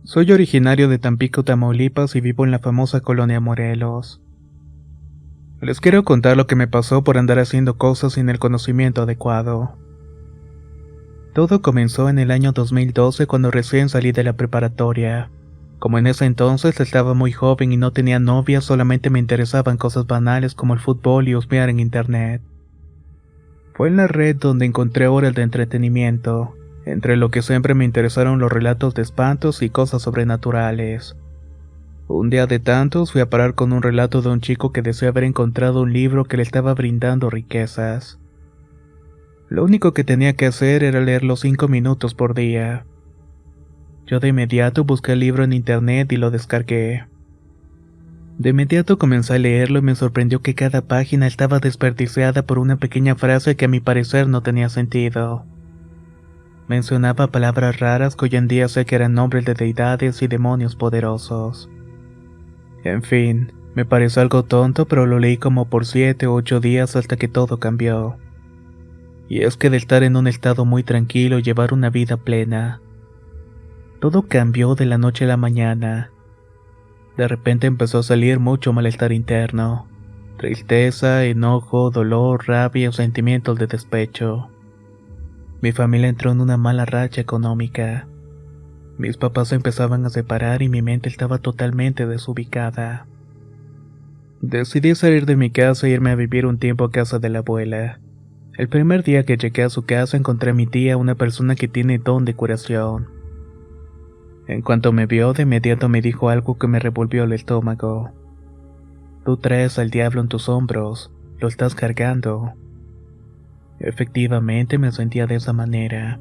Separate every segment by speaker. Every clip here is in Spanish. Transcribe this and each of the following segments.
Speaker 1: Soy originario de Tampico, Tamaulipas y vivo en la famosa colonia Morelos. Les quiero contar lo que me pasó por andar haciendo cosas sin el conocimiento adecuado. Todo comenzó en el año 2012 cuando recién salí de la preparatoria. Como en ese entonces estaba muy joven y no tenía novia, solamente me interesaban cosas banales como el fútbol y husmear en internet. Fue en la red donde encontré horas de entretenimiento, entre lo que siempre me interesaron los relatos de espantos y cosas sobrenaturales. Un día de tantos fui a parar con un relato de un chico que desea haber encontrado un libro que le estaba brindando riquezas. Lo único que tenía que hacer era leerlo 5 minutos por día. Yo de inmediato busqué el libro en internet y lo descargué. De inmediato comencé a leerlo y me sorprendió que cada página estaba desperdiciada por una pequeña frase que a mi parecer no tenía sentido. Mencionaba palabras raras que hoy en día sé que eran nombres de deidades y demonios poderosos. En fin, me pareció algo tonto, pero lo leí como por 7 u 8 días hasta que todo cambió. Y es que de estar en un estado muy tranquilo y llevar una vida plena, todo cambió de la noche a la mañana. De repente empezó a salir mucho malestar interno, tristeza, enojo, dolor, rabia o sentimientos de despecho. Mi familia entró en una mala racha económica. Mis papás se empezaban a separar y mi mente estaba totalmente desubicada. Decidí salir de mi casa e irme a vivir un tiempo a casa de la abuela. El primer día que llegué a su casa encontré a mi tía, una persona que tiene don de curación. En cuanto me vio, de inmediato me dijo algo que me revolvió el estómago. Tú traes al diablo en tus hombros, lo estás cargando. Efectivamente me sentía de esa manera,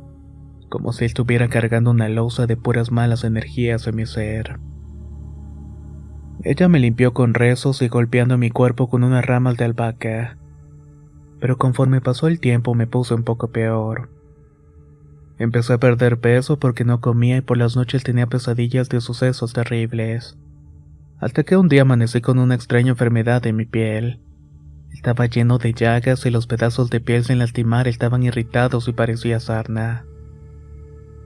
Speaker 1: como si estuviera cargando una losa de puras malas energías en mi ser. Ella me limpió con rezos y golpeando mi cuerpo con unas ramas de albahaca, pero conforme pasó el tiempo me puse un poco peor. Empecé a perder peso porque no comía y por las noches tenía pesadillas de sucesos terribles. Hasta que un día amanecí con una extraña enfermedad en mi piel. Estaba lleno de llagas y los pedazos de piel sin lastimar estaban irritados y parecía sarna.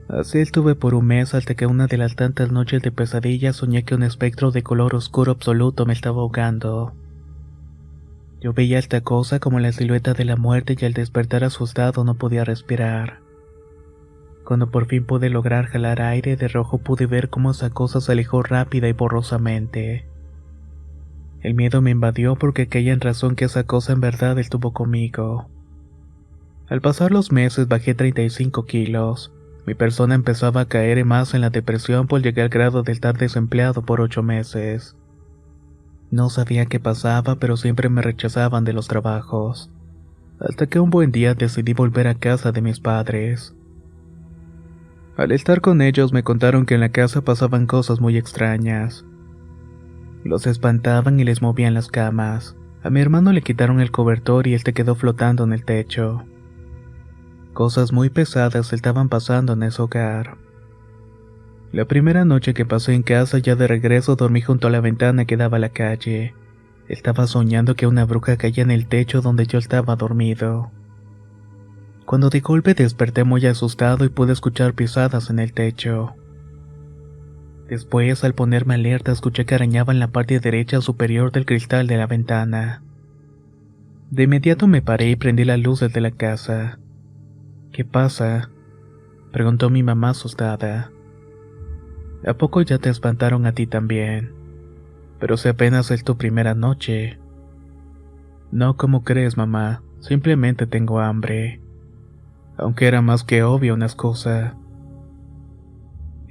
Speaker 1: Así estuve por un mes hasta que una de las tantas noches de pesadillas soñé que un espectro de color oscuro absoluto me estaba ahogando. Yo veía esta cosa como la silueta de la muerte y al despertar asustado no podía respirar. Cuando por fin pude lograr jalar aire, de rojo pude ver cómo esa cosa se alejó rápida y borrosamente. El miedo me invadió porque caía en razón que esa cosa en verdad estuvo conmigo. Al pasar los meses bajé 35 kilos. Mi persona empezaba a caer más en la depresión por llegar al grado de estar desempleado por 8 meses. No sabía qué pasaba, pero siempre me rechazaban de los trabajos. Hasta que un buen día decidí volver a casa de mis padres. Al estar con ellos me contaron que en la casa pasaban cosas muy extrañas. Los espantaban y les movían las camas. A mi hermano le quitaron el cobertor y este quedó flotando en el techo. Cosas muy pesadas estaban pasando en ese hogar. La primera noche que pasé en casa, ya de regreso, dormí junto a la ventana que daba a la calle. Estaba soñando que una bruja caía en el techo donde yo estaba dormido. Cuando de golpe desperté muy asustado y pude escuchar pisadas en el techo. Después, al ponerme alerta, escuché que arañaban la parte derecha superior del cristal de la ventana. De inmediato me paré y prendí las luces de la casa. ¿Qué pasa?, preguntó mi mamá asustada. ¿A poco ya te espantaron a ti también? Pero si apenas es tu primera noche. No, ¿cómo crees, mamá? Simplemente tengo hambre. Aunque era más que obvio una excusa.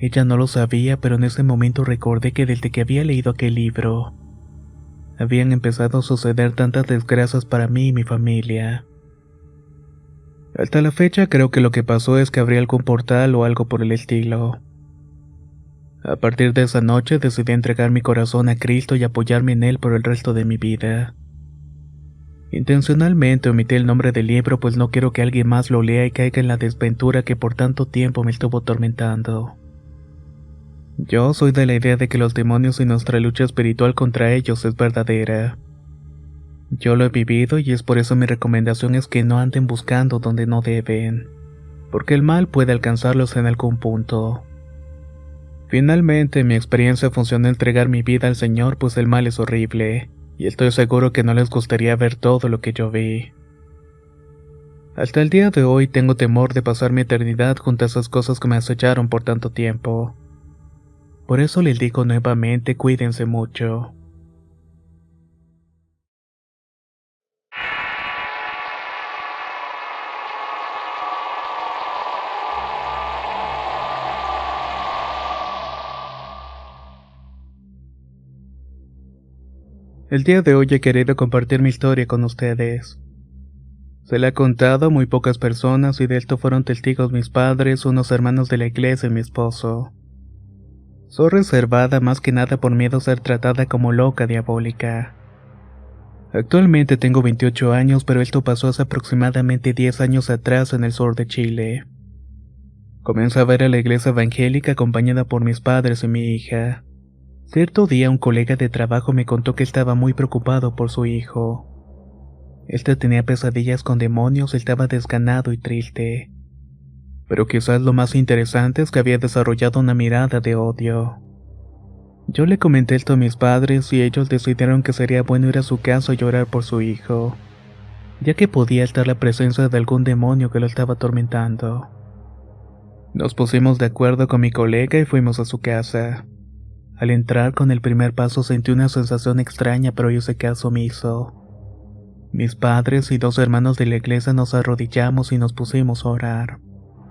Speaker 1: Ella no lo sabía, pero en ese momento recordé que desde que había leído aquel libro, habían empezado a suceder tantas desgracias para mí y mi familia. Hasta la fecha creo que lo que pasó es que abrí algún portal o algo por el estilo. A partir de esa noche decidí entregar mi corazón a Cristo y apoyarme en Él por el resto de mi vida. Intencionalmente omití el nombre del libro, pues no quiero que alguien más lo lea y caiga en la desventura que por tanto tiempo me estuvo atormentando. Yo soy de la idea de que los demonios y nuestra lucha espiritual contra ellos es verdadera. Yo lo he vivido y es por eso mi recomendación es que no anden buscando donde no deben, porque el mal puede alcanzarlos en algún punto. Finalmente, mi experiencia funcionó entregar mi vida al Señor, pues el mal es horrible, y estoy seguro que no les gustaría ver todo lo que yo vi. Hasta el día de hoy tengo temor de pasar mi eternidad junto a esas cosas que me acecharon por tanto tiempo. Por eso les digo nuevamente, cuídense mucho. El día de hoy he querido compartir mi historia con ustedes. Se la he contado a muy pocas personas y de esto fueron testigos mis padres, unos hermanos de la iglesia y mi esposo. Soy reservada más que nada por miedo a ser tratada como loca diabólica. Actualmente tengo 28 años, pero esto pasó hace aproximadamente 10 años atrás en el sur de Chile. Comencé a ver a la iglesia evangélica acompañada por mis padres y mi hija. Cierto día un colega de trabajo me contó que estaba muy preocupado por su hijo. Este tenía pesadillas con demonios, estaba desganado y triste. Pero quizás lo más interesante es que había desarrollado una mirada de odio. Yo le comenté esto a mis padres y ellos decidieron que sería bueno ir a su casa y llorar por su hijo, ya que podía estar la presencia de algún demonio que lo estaba atormentando. Nos pusimos de acuerdo con mi colega y fuimos a su casa. Al entrar con el primer paso sentí una sensación extraña, pero hice caso omiso. Mis padres y dos hermanos de la iglesia nos arrodillamos y nos pusimos a orar.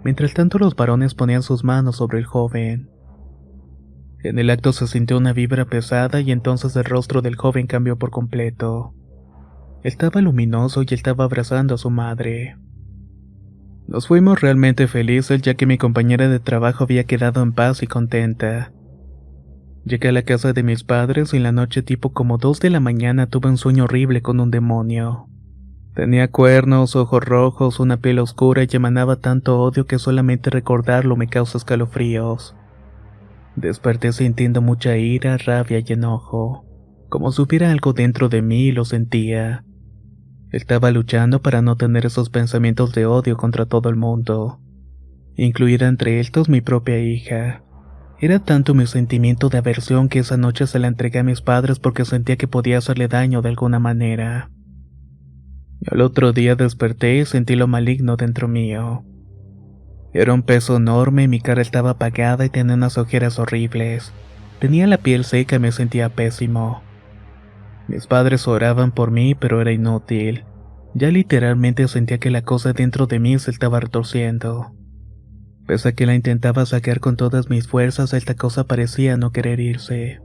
Speaker 1: Mientras tanto los varones ponían sus manos sobre el joven. En el acto se sintió una vibra pesada y entonces el rostro del joven cambió por completo. Estaba luminoso y estaba abrazando a su madre. Nos fuimos realmente felices ya que mi compañera de trabajo había quedado en paz y contenta. Llegué a la casa de mis padres y en la noche tipo como 2 de la mañana tuve un sueño horrible con un demonio. Tenía cuernos, ojos rojos, una piel oscura y emanaba tanto odio que solamente recordarlo me causa escalofríos. Desperté sintiendo mucha ira, rabia y enojo, como si hubiera algo dentro de mí y lo sentía. Estaba luchando para no tener esos pensamientos de odio contra todo el mundo, incluida entre estos mi propia hija. Era tanto mi sentimiento de aversión que esa noche se la entregué a mis padres porque sentía que podía hacerle daño de alguna manera. Al otro día desperté y sentí lo maligno dentro mío. Era un peso enorme y mi cara estaba apagada y tenía unas ojeras horribles. Tenía la piel seca y me sentía pésimo. Mis padres oraban por mí, pero era inútil. Ya literalmente sentía que la cosa dentro de mí se estaba retorciendo. Pese a que la intentaba sacar con todas mis fuerzas, esta cosa parecía no querer irse.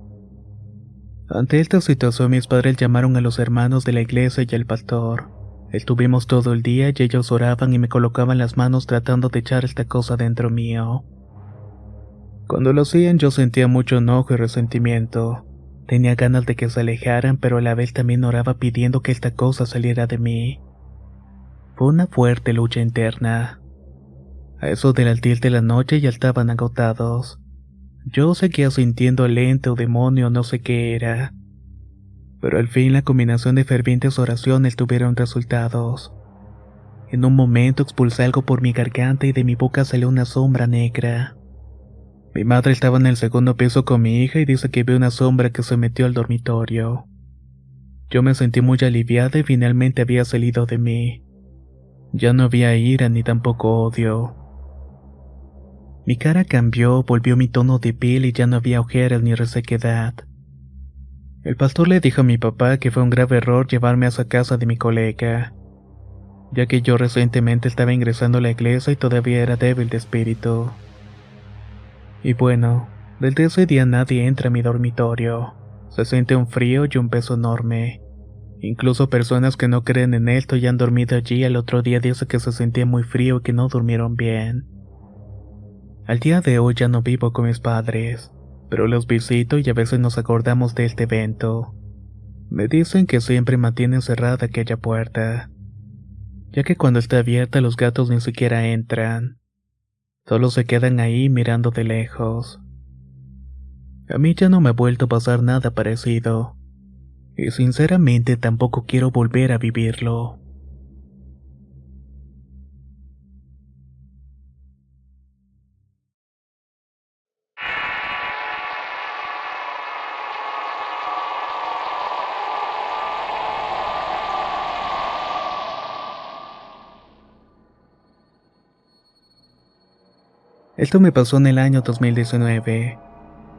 Speaker 1: Ante esta situación mis padres llamaron a los hermanos de la iglesia y al pastor. Estuvimos todo el día y ellos oraban y me colocaban las manos tratando de echar esta cosa dentro mío. Cuando lo hacían yo sentía mucho enojo y resentimiento. Tenía ganas de que se alejaran, pero a la vez también oraba pidiendo que esta cosa saliera de mí. Fue una fuerte lucha interna. A eso de las 10 de la noche ya estaban agotados. Yo seguía sintiendo el ente o demonio, no sé qué era. Pero al fin la combinación de fervientes oraciones tuvieron resultados. En un momento expulsé algo por mi garganta y de mi boca salió una sombra negra. Mi madre estaba en el segundo piso con mi hija y dice que vio una sombra que se metió al dormitorio. Yo me sentí muy aliviada y finalmente había salido de mí. Ya no había ira ni tampoco odio. Mi cara cambió, volvió mi tono de piel y ya no había ojeras ni resequedad. El pastor le dijo a mi papá que fue un grave error llevarme a esa casa de mi colega, ya que yo recientemente estaba ingresando a la iglesia y todavía era débil de espíritu. Y bueno, desde ese día nadie entra a mi dormitorio. Se siente un frío y un peso enorme. Incluso personas que no creen en esto y han dormido allí al otro día dicen que se sentía muy frío y que no durmieron bien. Al día de hoy ya no vivo con mis padres, pero los visito y a veces nos acordamos de este evento. Me dicen que siempre mantienen cerrada aquella puerta, ya que cuando está abierta los gatos ni siquiera entran. Solo se quedan ahí mirando de lejos. A mí ya no me ha vuelto a pasar nada parecido, y sinceramente tampoco quiero volver a vivirlo. Esto me pasó en el año 2019.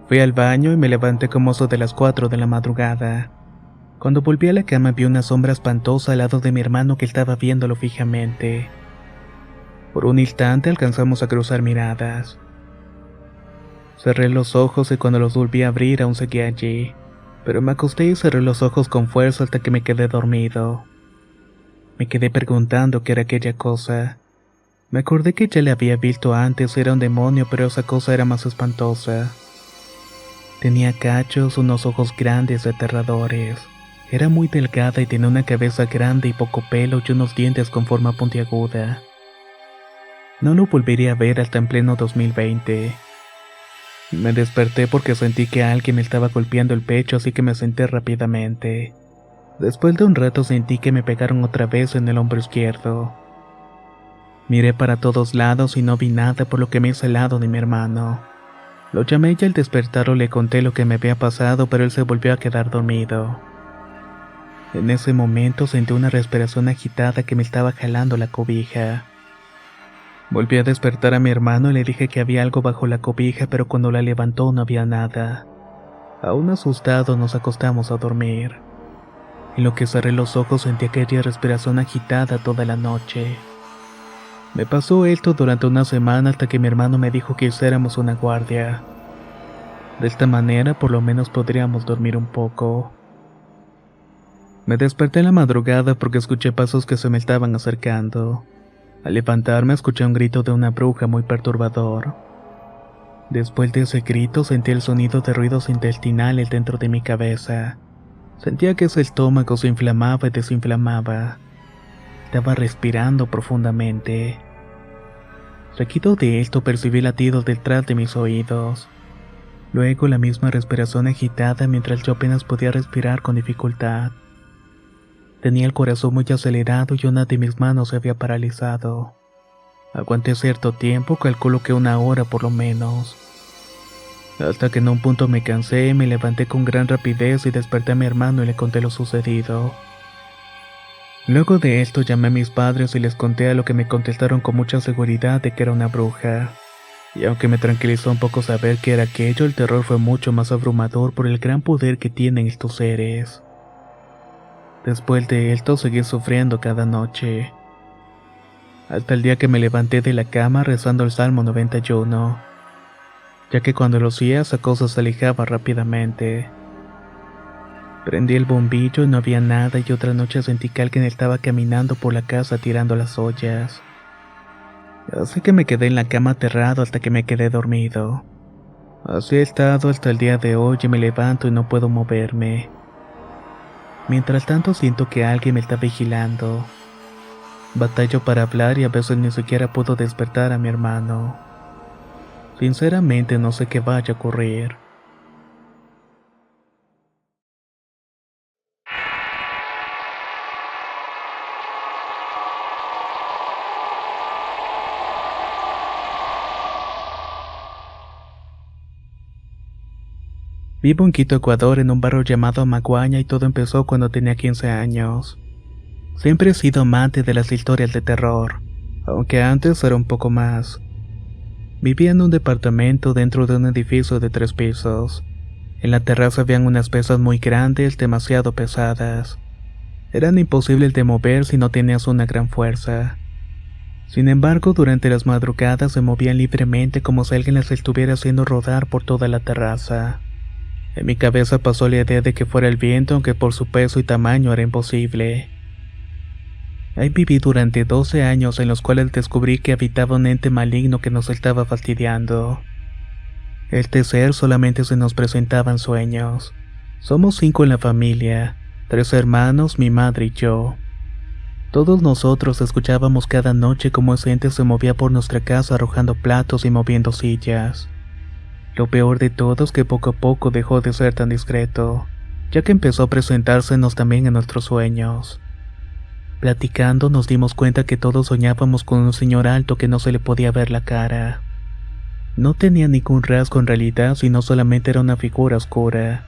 Speaker 1: Fui al baño y me levanté como eso de las 4 de la madrugada. Cuando volví a la cama vi una sombra espantosa al lado de mi hermano que estaba viéndolo fijamente. Por un instante alcanzamos a cruzar miradas. Cerré los ojos y cuando los volví a abrir aún seguía allí, pero me acosté y cerré los ojos con fuerza hasta que me quedé dormido. Me quedé preguntando qué era aquella cosa. Me acordé que ya le había visto antes, era un demonio, pero esa cosa era más espantosa. Tenía cachos, unos ojos grandes y aterradores. Era muy delgada y tenía una cabeza grande y poco pelo y unos dientes con forma puntiaguda. No lo volvería a ver hasta en pleno 2020. Me desperté porque sentí que alguien me estaba golpeando el pecho, así que me senté rápidamente. Después de un rato sentí que me pegaron otra vez en el hombro izquierdo. Miré para todos lados y no vi nada, por lo que me hice al lado de mi hermano. Lo llamé y al despertarlo le conté lo que me había pasado, pero él se volvió a quedar dormido. En ese momento sentí una respiración agitada que me estaba jalando la cobija. Volví a despertar a mi hermano y le dije que había algo bajo la cobija, pero cuando la levantó no había nada. Aún asustados nos acostamos a dormir. En lo que cerré los ojos sentí aquella respiración agitada toda la noche. Me pasó esto durante una semana hasta que mi hermano me dijo que hiciéramos una guardia. De esta manera por lo menos podríamos dormir un poco. Me desperté en la madrugada porque escuché pasos que se me estaban acercando. Al levantarme escuché un grito de una bruja muy perturbador. Después de ese grito sentí el sonido de ruidos intestinales dentro de mi cabeza. Sentía que ese estómago se inflamaba y desinflamaba. Estaba respirando profundamente. Seguido de esto percibí latidos detrás de mis oídos. Luego la misma respiración agitada mientras yo apenas podía respirar con dificultad. Tenía el corazón muy acelerado y una de mis manos se había paralizado. Aguanté cierto tiempo, calculo que 1 hora por lo menos. Hasta que en un punto me cansé, me levanté con gran rapidez y desperté a mi hermano y le conté lo sucedido. Luego de esto llamé a mis padres y les conté, a lo que me contestaron con mucha seguridad de que era una bruja. Y aunque me tranquilizó un poco saber qué era aquello, el terror fue mucho más abrumador por el gran poder que tienen estos seres. Después de esto seguí sufriendo cada noche. Hasta el día que me levanté de la cama rezando el Salmo 91, ya que cuando lo hacía esa cosa se alejaba rápidamente. Prendí el bombillo y no había nada, y otra noche sentí que alguien estaba caminando por la casa tirando las ollas. Así que me quedé en la cama aterrado hasta que me quedé dormido. Así he estado hasta el día de hoy y me levanto y no puedo moverme. Mientras tanto siento que alguien me está vigilando. Batallo para hablar y a veces ni siquiera puedo despertar a mi hermano. Sinceramente no sé qué vaya a ocurrir. Vivo en Quito, Ecuador, en un barrio llamado Amaguaña, y todo empezó cuando tenía 15 años. Siempre he sido amante de las historias de terror, aunque antes era un poco más. Vivía en un departamento dentro de un edificio de 3 pisos. En la terraza habían unas pesas muy grandes, demasiado pesadas. Eran imposibles de mover si no tenías una gran fuerza. Sin embargo, durante las madrugadas se movían libremente como si alguien las estuviera haciendo rodar por toda la terraza. En mi cabeza pasó la idea de que fuera el viento, aunque por su peso y tamaño era imposible. Ahí viví durante 12 años, en los cuales descubrí que habitaba un ente maligno que nos estaba fastidiando. Este ser solamente se nos presentaba en sueños. Somos 5 en la familia, 3 hermanos, mi madre y yo. Todos nosotros escuchábamos cada noche cómo ese ente se movía por nuestra casa arrojando platos y moviendo sillas. Lo peor de todo es que poco a poco dejó de ser tan discreto, ya que empezó a presentársenos también en nuestros sueños. Platicando nos dimos cuenta que todos soñábamos con un señor alto que no se le podía ver la cara. No tenía ningún rasgo en realidad, sino solamente era una figura oscura.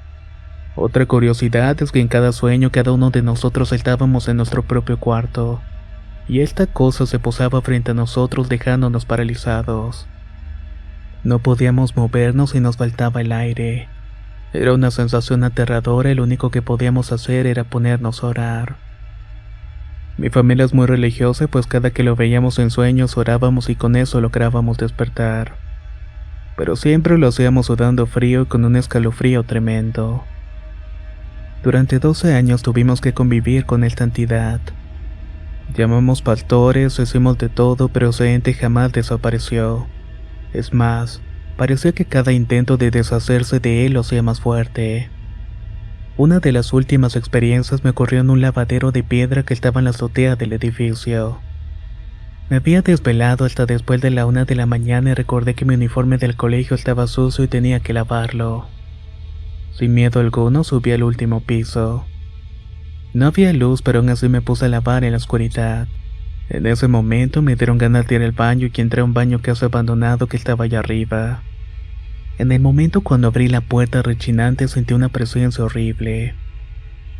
Speaker 1: Otra curiosidad es que en cada sueño cada uno de nosotros estábamos en nuestro propio cuarto, y esta cosa se posaba frente a nosotros dejándonos paralizados. No podíamos movernos y nos faltaba el aire. Era una sensación aterradora y lo único que podíamos hacer era ponernos a orar. Mi familia es muy religiosa, pues cada que lo veíamos en sueños orábamos y con eso lográbamos despertar. Pero siempre lo hacíamos sudando frío y con un escalofrío tremendo. Durante 12 años tuvimos que convivir con esta entidad. Llamamos pastores, hicimos de todo, pero ese ente jamás desapareció. Es más, parecía que cada intento de deshacerse de él lo hacía más fuerte. Una de las últimas experiencias me ocurrió en un lavadero de piedra que estaba en la azotea del edificio. Me había desvelado hasta después de la 1 de la mañana y recordé que mi uniforme del colegio estaba sucio y tenía que lavarlo. Sin miedo alguno subí al último piso. No había luz, pero aún así me puse a lavar en la oscuridad. En ese momento me dieron ganas de ir al baño y entré a un baño casi abandonado que estaba allá arriba. En el momento cuando abrí la puerta rechinante sentí una presencia horrible.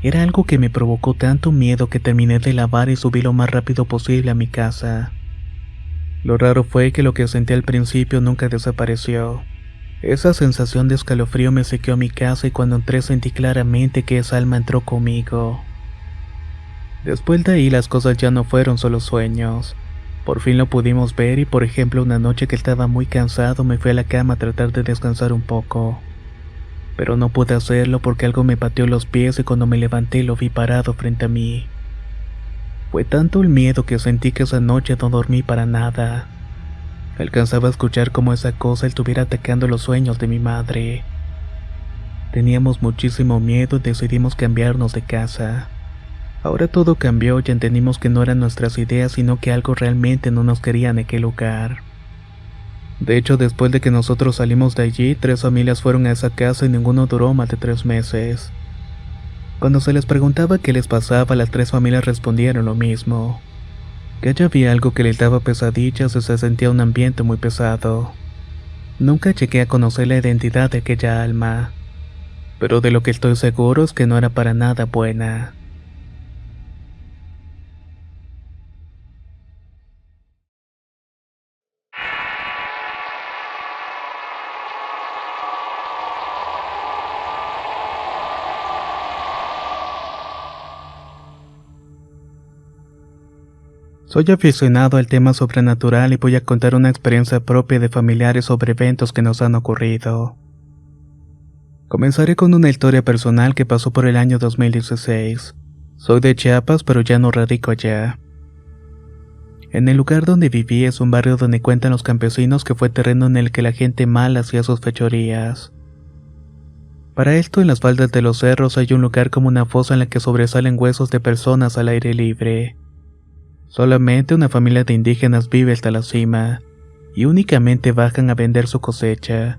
Speaker 1: Era algo que me provocó tanto miedo que terminé de lavar y subí lo más rápido posible a mi casa. Lo raro fue que lo que sentí al principio nunca desapareció. Esa sensación de escalofrío me sequeó a mi casa y cuando entré sentí claramente que esa alma entró conmigo. Después de ahí las cosas ya no fueron solo sueños. Por fin lo pudimos ver y por ejemplo una noche que estaba muy cansado me fui a la cama a tratar de descansar un poco. Pero no pude hacerlo porque algo me pateó los pies y cuando me levanté lo vi parado frente a mí. Fue tanto el miedo que sentí que esa noche no dormí para nada. Alcanzaba a escuchar cómo esa cosa estuviera atacando los sueños de mi madre. Teníamos muchísimo miedo y decidimos cambiarnos de casa. Ahora todo cambió y entendimos que no eran nuestras ideas, sino que algo realmente no nos quería en aquel lugar. De hecho, después de que nosotros salimos de allí, 3 familias fueron a esa casa y ninguno duró más de 3 meses. Cuando se les preguntaba qué les pasaba, las 3 familias respondieron lo mismo. Que allá había algo que les daba pesadillas y se sentía un ambiente muy pesado. Nunca llegué a conocer la identidad de aquella alma, pero de lo que estoy seguro es que no era para nada buena. Soy aficionado al tema sobrenatural y voy a contar una experiencia propia de familiares sobre eventos que nos han ocurrido. Comenzaré con una historia personal que pasó por el año 2016. Soy de Chiapas, pero ya no radico allá. En el lugar donde viví es un barrio donde cuentan los campesinos que fue terreno en el que la gente mala hacía sus fechorías. Para esto, en las faldas de los cerros hay un lugar como una fosa en la que sobresalen huesos de personas al aire libre. Solamente una familia de indígenas vive hasta la cima, y únicamente bajan a vender su cosecha.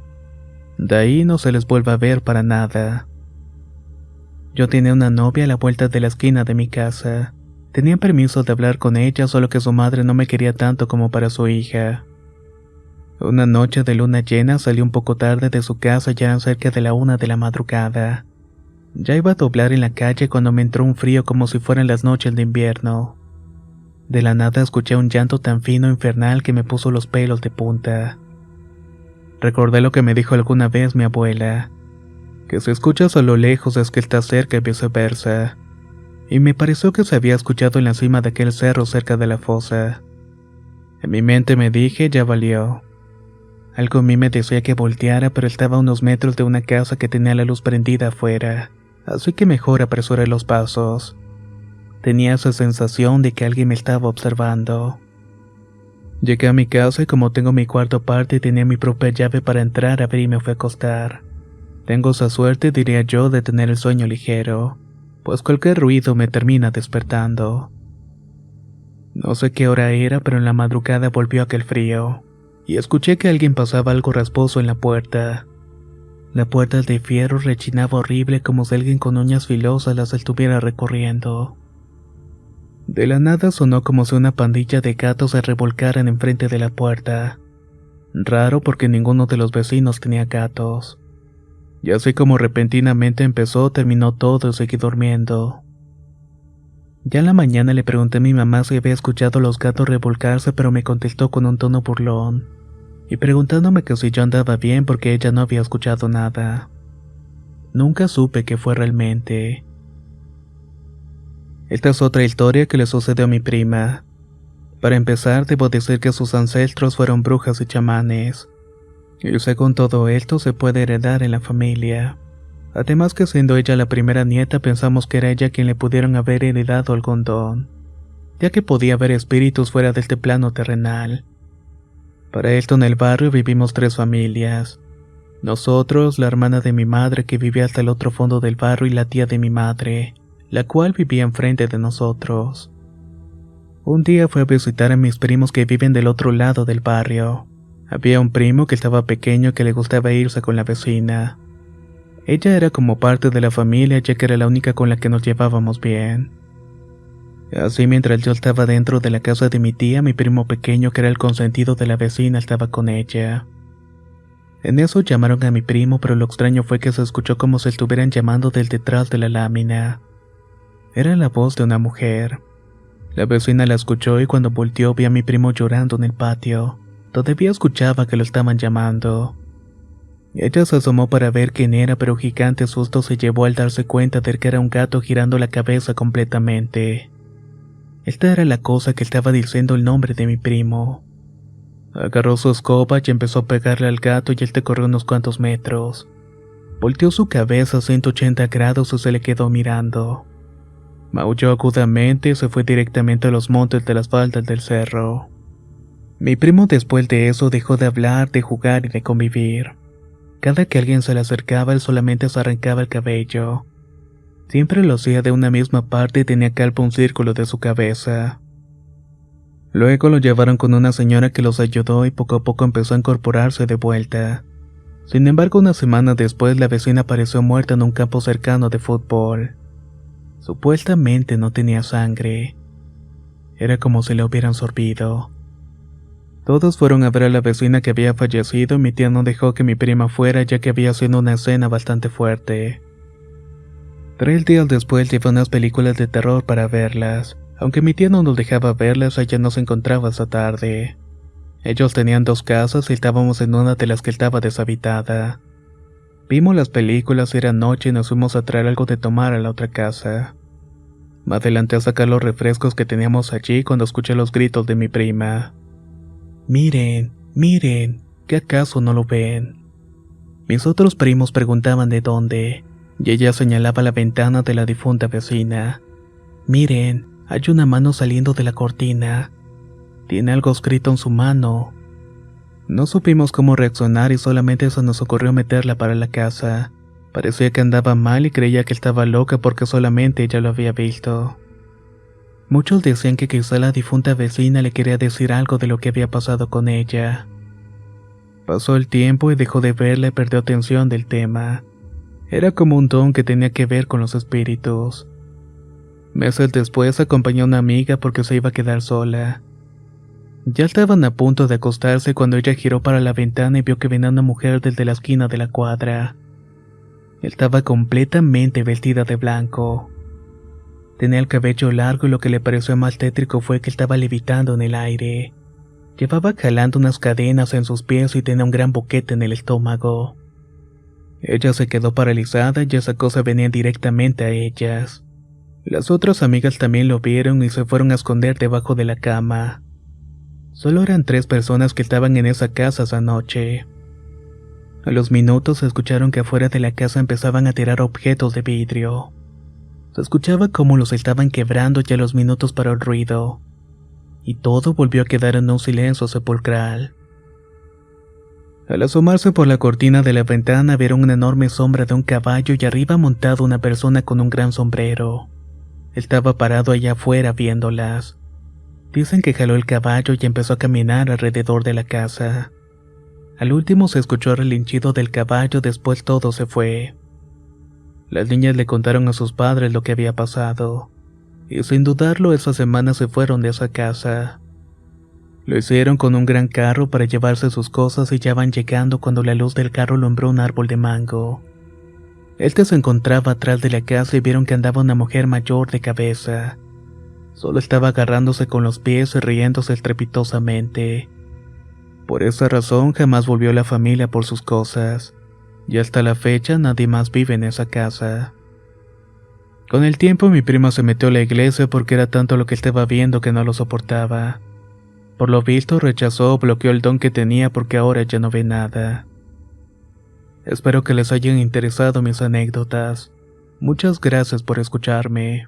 Speaker 1: De ahí no se les vuelve a ver para nada. Yo tenía una novia a la vuelta de la esquina de mi casa. Tenía permiso de hablar con ella, solo que su madre no me quería tanto como para su hija. Una noche de luna llena salí un poco tarde de su casa, ya eran cerca de la 1 de la madrugada. Ya iba a doblar en la calle cuando me entró un frío como si fueran las noches de invierno. De la nada escuché un llanto tan fino e infernal que me puso los pelos de punta. Recordé lo que me dijo alguna vez mi abuela, que si escuchas a lo lejos es que está cerca y viceversa, y me pareció que se había escuchado en la cima de aquel cerro cerca de la fosa. En mi mente me dije, ya valió. Algo en mí me decía que volteara, pero estaba a unos metros de una casa que tenía la luz prendida afuera, así que mejor apresuré los pasos. Tenía esa sensación de que alguien me estaba observando. Llegué a mi casa y como tengo mi cuarto aparte y tenía mi propia llave para entrar, abrí y me fui a acostar. Tengo esa suerte, diría yo, de tener el sueño ligero, pues cualquier ruido me termina despertando. No sé qué hora era, pero en la madrugada volvió aquel frío, y escuché que alguien pasaba algo rasposo en la puerta. La puerta de fierro rechinaba horrible como si alguien con uñas filosas las estuviera recorriendo. De la nada sonó como si una pandilla de gatos se revolcaran enfrente de la puerta. Raro porque ninguno de los vecinos tenía gatos. Y así como repentinamente empezó, terminó todo y seguí durmiendo. Ya en la mañana le pregunté a mi mamá si había escuchado a los gatos revolcarse, pero me contestó con un tono burlón. y preguntándome que si yo andaba bien porque ella no había escuchado nada. Nunca supe qué fue realmente. Esta es otra historia que le sucedió a mi prima. Para empezar, debo decir que sus ancestros fueron brujas y chamanes. Y según todo esto se puede heredar en la familia. Además que siendo ella la primera nieta pensamos que era ella quien le pudieron haber heredado algún don, ya que podía haber espíritus fuera de este plano terrenal. Para esto en el barrio vivimos 3 familias. Nosotros, la hermana de mi madre que vivía hasta el otro fondo del barrio y la tía de mi madre, la cual vivía enfrente de nosotros. Un día fui a visitar a mis primos que viven del otro lado del barrio. Había un primo que estaba pequeño que le gustaba irse con la vecina. Ella era como parte de la familia ya que era la única con la que nos llevábamos bien. Así mientras yo estaba dentro de la casa de mi tía, mi primo pequeño que era el consentido de la vecina estaba con ella. En eso llamaron a mi primo, pero lo extraño fue que se escuchó como si estuvieran llamando del detrás de la lámina. Era la voz de una mujer. La vecina la escuchó y cuando volteó vi a mi primo llorando en el patio. Todavía escuchaba que lo estaban llamando. Ella se asomó para ver quién era, pero gigante susto se llevó al darse cuenta de que era un gato girando la cabeza completamente. Esta era la cosa que estaba diciendo el nombre de mi primo. Agarró su escoba y empezó a pegarle al gato y él te corrió unos cuantos metros. Volteó su cabeza a 180 grados y se le quedó mirando. Maulló agudamente y se fue directamente a los montes de las faldas del cerro. Mi primo después de eso dejó de hablar, de jugar y de convivir. Cada que alguien se le acercaba él solamente se arrancaba el cabello. Siempre lo hacía de una misma parte y tenía calvo un círculo de su cabeza. Luego lo llevaron con una señora que los ayudó y poco a poco empezó a incorporarse de vuelta. Sin embargo, una semana después la vecina apareció muerta en un campo cercano de fútbol. Supuestamente no tenía sangre. Era como si la hubieran sorbido. Todos fueron a ver a la vecina que había fallecido y mi tía no dejó que mi prima fuera ya que había sido una escena bastante fuerte. 3 días después llevé unas películas de terror para verlas. Aunque mi tía no nos dejaba verlas, ella no se encontraba esa tarde. Ellos tenían 2 casas y estábamos en una de las que estaba deshabitada. Vimos las películas, era noche y nos fuimos a traer algo de tomar a la otra casa. Me adelanté a sacar los refrescos que teníamos allí cuando escuché los gritos de mi prima. Miren, miren, ¿qué acaso no lo ven? Mis otros primos preguntaban de dónde, y ella señalaba la ventana de la difunta vecina. Miren, hay una mano saliendo de la cortina. Tiene algo escrito en su mano. No supimos cómo reaccionar y solamente se nos ocurrió meterla para la casa. Parecía que andaba mal y creía que estaba loca porque solamente ella lo había visto. Muchos decían que quizá la difunta vecina le quería decir algo de lo que había pasado con ella. Pasó el tiempo y dejó de verla y perdió atención del tema. Era como un don que tenía que ver con los espíritus. Meses después acompañó a una amiga porque se iba a quedar sola. Ya estaban a punto de acostarse cuando ella giró para la ventana y vio que venía una mujer desde la esquina de la cuadra. Estaba completamente vestida de blanco. Tenía el cabello largo y lo que le pareció más tétrico fue que estaba levitando en el aire. Llevaba jalando unas cadenas en sus pies y tenía un gran boquete en el estómago. Ella se quedó paralizada y esa cosa venía directamente a ellas. Las otras amigas también lo vieron y se fueron a esconder debajo de la cama. Solo eran 3 personas que estaban en esa casa esa noche. A los minutos escucharon que afuera de la casa empezaban a tirar objetos de vidrio. Se escuchaba cómo los estaban quebrando y a los minutos paró el ruido. Y todo volvió a quedar en un silencio sepulcral. Al asomarse por la cortina de la ventana vieron una enorme sombra de un caballo y arriba montado una persona con un gran sombrero. Estaba parado allá afuera viéndolas. Dicen que jaló el caballo y empezó a caminar alrededor de la casa. Al último se escuchó el relinchido del caballo, después todo se fue. Las niñas le contaron a sus padres lo que había pasado, y sin dudarlo esa semana se fueron de esa casa. Lo hicieron con un gran carro para llevarse sus cosas y ya van llegando cuando la luz del carro alumbró un árbol de mango. Este se encontraba atrás de la casa y vieron que andaba una mujer mayor de cabeza. Solo estaba agarrándose con los pies y riéndose estrepitosamente. Por esa razón jamás volvió la familia por sus cosas, y hasta la fecha nadie más vive en esa casa. Con el tiempo mi primo se metió a la iglesia porque era tanto lo que estaba viendo que no lo soportaba. Por lo visto rechazó o bloqueó el don que tenía porque ahora ya no ve nada. Espero que les hayan interesado mis anécdotas. Muchas gracias por escucharme.